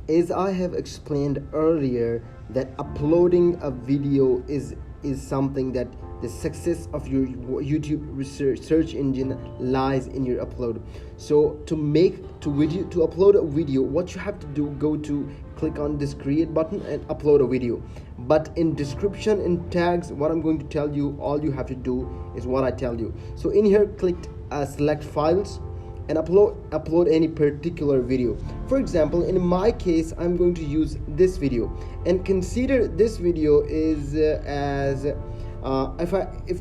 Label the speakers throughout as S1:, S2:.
S1: As I have explained earlier, that uploading a video is something that the success of your YouTube research search engine lies in your upload. So to upload a video, what you have to do, go to click on this create button and upload a video. But in description, in tags, what I'm going to tell you, all you have to do is what I tell you. So in here, click select files and upload any particular video. For example, in my case, I'm going to use this video, and consider this video is if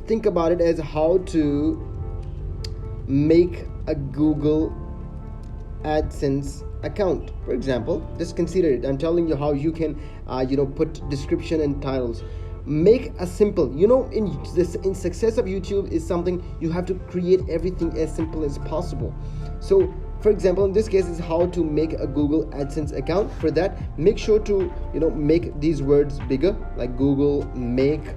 S1: think about it as how to make a Google Adsense account. For example, just consider it. I'm telling you how you can put description and titles. Make a simple, in success of YouTube is something you have to create everything as simple as possible. So for example, in this case is how to make a Google Adsense account. For that, make sure to make these words bigger, like Google, make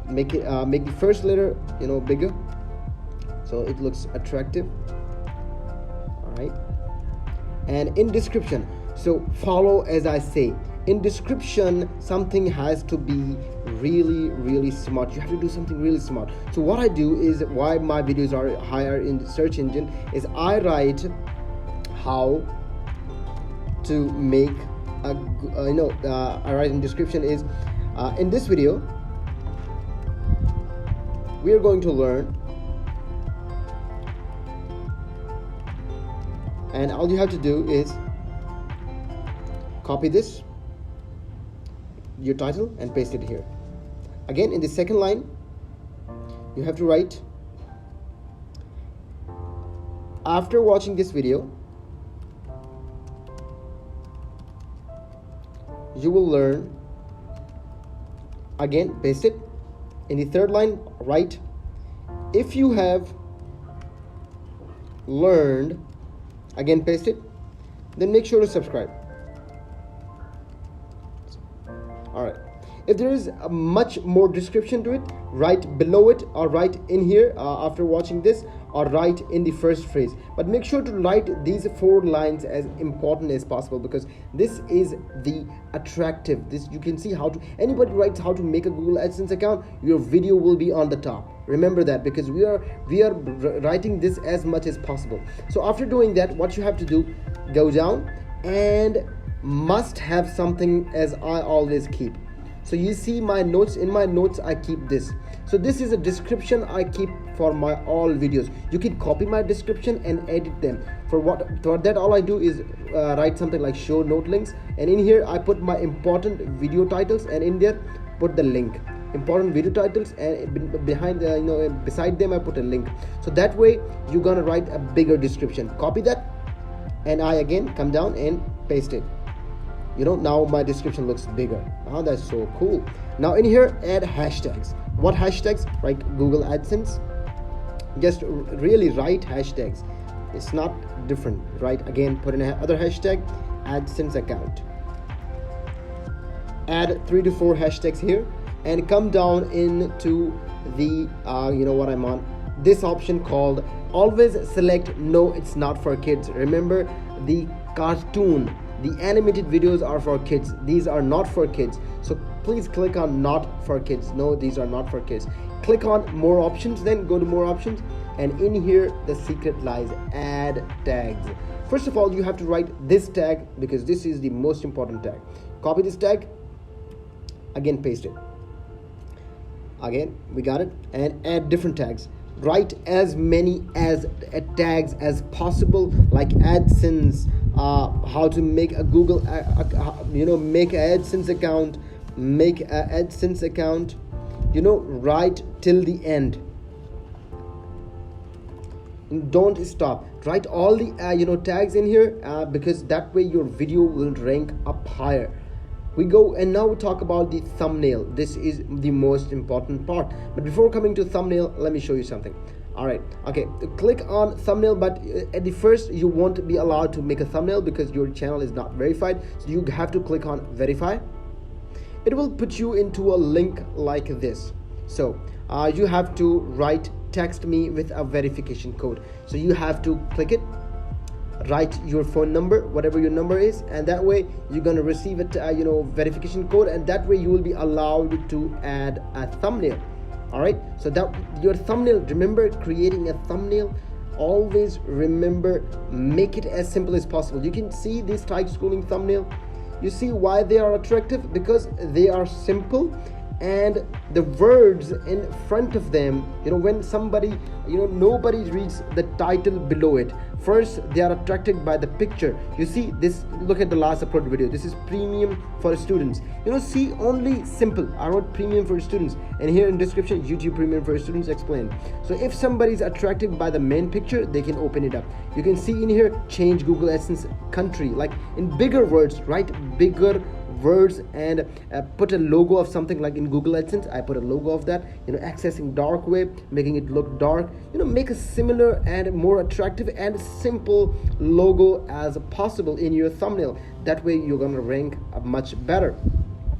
S1: the first letter bigger so it looks attractive. All right. And in description, so follow as I say. In description, something has to be really smart. You have to do something really smart. So what I do is, why my videos are higher in the search engine, is I write how to make a I write in description is in this video we are going to learn, and all you have to do is copy this, your title, and paste it here. Again, in the second line, you have to write, after watching this video, you will learn. Again, paste it. In the third line, write, if you have learned, again paste it, then make sure to subscribe. Alright, if there is a much more description to it, write below it, or write in here after watching this, or write in the first phrase. But make sure to write these 4 lines as important as possible, because this is the attractive. This, you can see how to, anybody writes how to make a Google Adsense account, your video will be on the top. Remember that, because we are writing this as much as possible. So after doing that, what you have to do, go down and must have something, as I always keep. So you see my notes, in my notes I keep this. So this is a description I keep for my all videos. You can copy my description and edit them. For that, all I do is write something like show note links, and in here I put my important video titles, and in there put the link, important video titles, and behind beside them I put a link. So that way you're gonna write a bigger description. Copy that, and I again come down and paste it. Now my description looks bigger. Oh, that's so cool. Now in here, add hashtags. What hashtags? Like Google Adsense. Just really write hashtags. It's not different, right? Again, put in another hashtag, Adsense account. Add 3 to 4 hashtags here, and come down into the what I'm on, this option called always select no, it's not for kids. Remember, the cartoon, the animated videos are for kids. These are not for kids. So please click on not for kids. No, these are not for kids. Click on more options, then go to more options, and in here the secret lies, add tags. First of all, you have to write this tag, because this is the most important tag. Copy this tag, again paste it. Again, we got it, and add different tags. Write as many as tags as possible, like AdSense, how to make a Google, make an AdSense account, make an AdSense account. Write till the end. Don't stop. Write all the tags in here, because that way your video will rank up higher. We go, and now we talk about the thumbnail. This is the most important part. But before coming to thumbnail, let me show you something. Alright, okay, click on thumbnail, but at the first you won't be allowed to make a thumbnail because your channel is not verified. So you have to click on verify. It will put you into a link like this. So you have to write text me with a verification code. So you have to click it, write your phone number, whatever your number is, and that way you're gonna receive it, verification code, and that way you will be allowed to add a thumbnail. All right, so that your thumbnail, remember, creating a thumbnail, always remember, make it as simple as possible. You can see this tight scrolling thumbnail. You see why they are attractive? Because they are simple, and the words in front of them, when somebody, nobody reads the title below it. First, they are attracted by the picture. You see this, look at the last upload video. This is premium for students. See, only simple. I wrote premium for students, and here in description, YouTube premium for students explained. So if somebody is attracted by the main picture, they can open it up. You can see in here, change Google Adsense country, like in bigger words, write bigger words, and put a logo of something. Like in Google Adsense, I put a logo of that, accessing dark web, making it look dark. Make a similar and more attractive and simple logo as possible in your thumbnail. That way you're gonna rank much better.